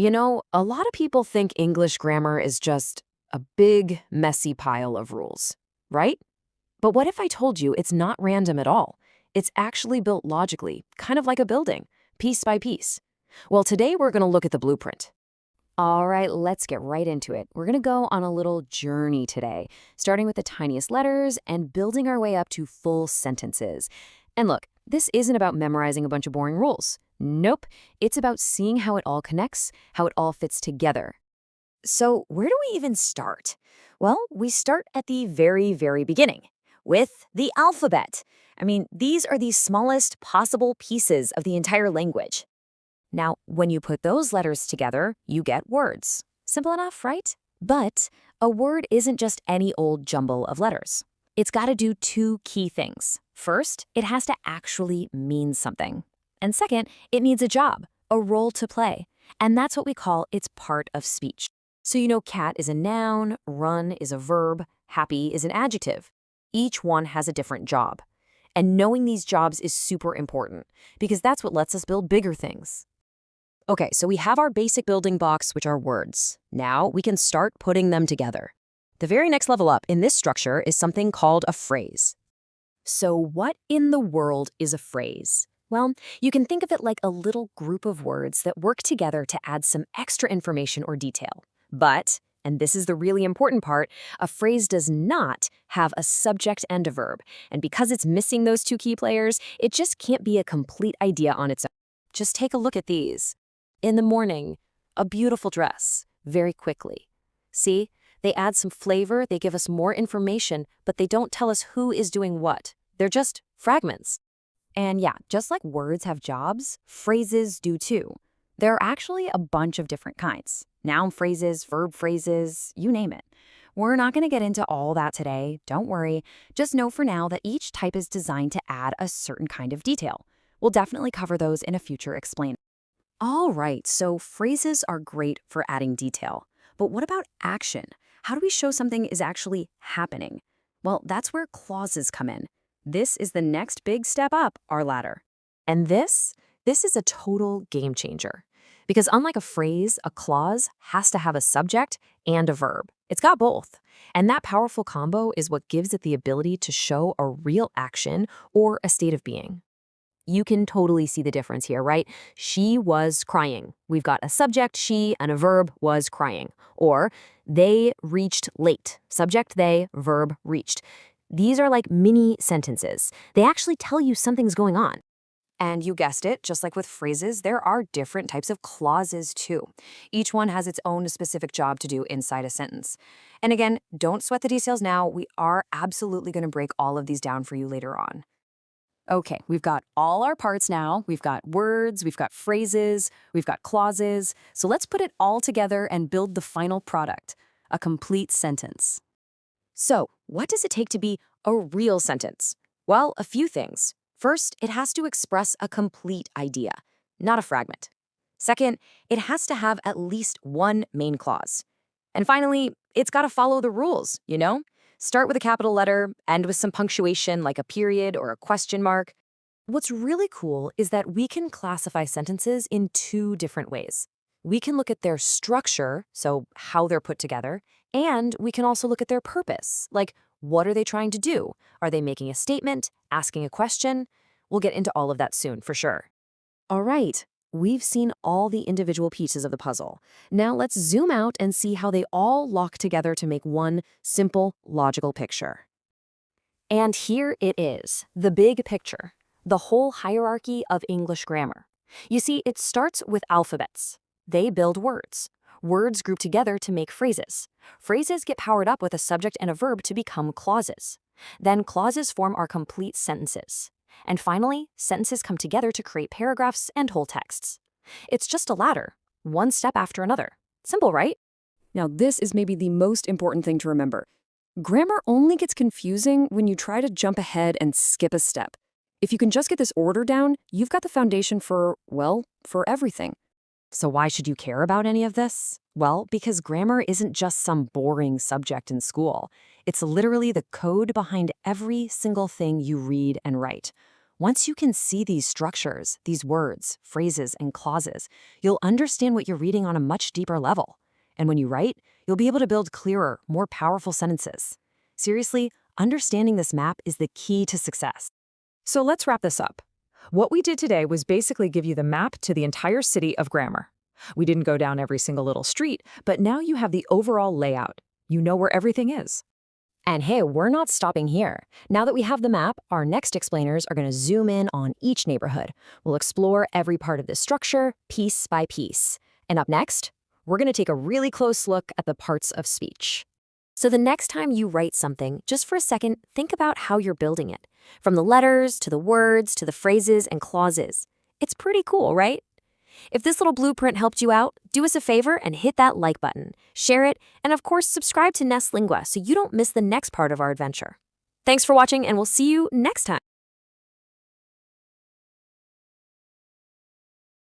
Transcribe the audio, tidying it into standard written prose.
A lot of people think English grammar is just a big, messy pile of rules, right? But what if I told you it's not random at all? It's actually built logically, kind of like a building, piece by piece. Well, today we're going to look at the blueprint. All right, let's get right into it. We're going to go on a little journey today, starting with the tiniest letters and building our way up to full sentences. And look, this isn't about memorizing a bunch of boring rules. Nope, it's about seeing how it all connects, how it all fits together. So where do we even start? Well, we start at the very, very beginning, with the alphabet. These are the smallest possible pieces of the entire language. Now, when you put those letters together, you get words. Simple enough, right? But a word isn't just any old jumble of letters. It's got to do two key things. First, it has to actually mean something. And second, it needs a job, a role to play. And that's what we call its part of speech. So cat is a noun, run is a verb, happy is an adjective. Each one has a different job. And knowing these jobs is super important because that's what lets us build bigger things. Okay, so we have our basic building blocks, which are words. Now we can start putting them together. The very next level up in this structure is something called a phrase. So what in the world is a phrase? Well, you can think of it like a little group of words that work together to add some extra information or detail. But, and this is the really important part, a phrase does not have a subject and a verb. And because it's missing those two key players, it just can't be a complete idea on its own. Just take a look at these. In the morning, a beautiful dress, very quickly. See, they add some flavor, they give us more information, but they don't tell us who is doing what. They're just fragments. And yeah, just like words have jobs, phrases do too. There are actually a bunch of different kinds. Noun phrases, verb phrases, you name it. We're not going to get into all that today, don't worry. Just know for now that each type is designed to add a certain kind of detail. We'll definitely cover those in a future explain. All right, so phrases are great for adding detail. But what about action? How do we show something is actually happening? Well, that's where clauses come in. This is the next big step up our ladder. And this is a total game changer. Because unlike a phrase, a clause has to have a subject and a verb. It's got both. And that powerful combo is what gives it the ability to show a real action or a state of being. You can totally see the difference here, right? She was crying. We've got a subject, she, and a verb, was crying. Or they reached late. Subject, they, verb, reached. These are like mini sentences. They actually tell you something's going on. And you guessed it, just like with phrases, there are different types of clauses too. Each one has its own specific job to do inside a sentence. And again, don't sweat the details now. We are absolutely going to break all of these down for you later on. Okay, we've got all our parts now. We've got words, we've got phrases, we've got clauses. So let's put it all together and build the final product, a complete sentence. So, what does it take to be a real sentence? Well, a few things. First, it has to express a complete idea, not a fragment. Second, it has to have at least one main clause. And finally, it's got to follow the rules, Start with a capital letter, end with some punctuation like a period or a question mark. What's really cool is that we can classify sentences in two different ways. We can look at their structure, so how they're put together, and we can also look at their purpose, like what are they trying to do? Are they making a statement, asking a question? We'll get into all of that soon, for sure. All right, we've seen all the individual pieces of the puzzle. Now let's zoom out and see how they all lock together to make one simple, logical picture. And here it is, the big picture, the whole hierarchy of English grammar. You see, it starts with alphabets. They build words. Words group together to make phrases. Phrases get powered up with a subject and a verb to become clauses. Then clauses form our complete sentences. And finally, sentences come together to create paragraphs and whole texts. It's just a ladder, one step after another. Simple, right? Now, this is maybe the most important thing to remember. Grammar only gets confusing when you try to jump ahead and skip a step. If you can just get this order down, you've got the foundation for everything. So why should you care about any of this? Well, because grammar isn't just some boring subject in school. It's literally the code behind every single thing you read and write. Once you can see these structures, these words, phrases, and clauses, you'll understand what you're reading on a much deeper level. And when you write, you'll be able to build clearer, more powerful sentences. Seriously, understanding this map is the key to success. So let's wrap this up. What we did today was basically give you the map to the entire city of grammar. We didn't go down every single little street, but now you have the overall layout. You know where everything is. And hey, we're not stopping here. Now that we have the map, our next explainers are going to zoom in on each neighborhood. We'll explore every part of this structure, piece by piece. And up next, we're going to take a really close look at the parts of speech. So the next time you write something, just for a second, think about how you're building it. From the letters, to the words, to the phrases and clauses. It's pretty cool, right? If this little blueprint helped you out, do us a favor and hit that like button, share it, and of course, subscribe to Nest Lingua so you don't miss the next part of our adventure. Thanks for watching, and we'll see you next time.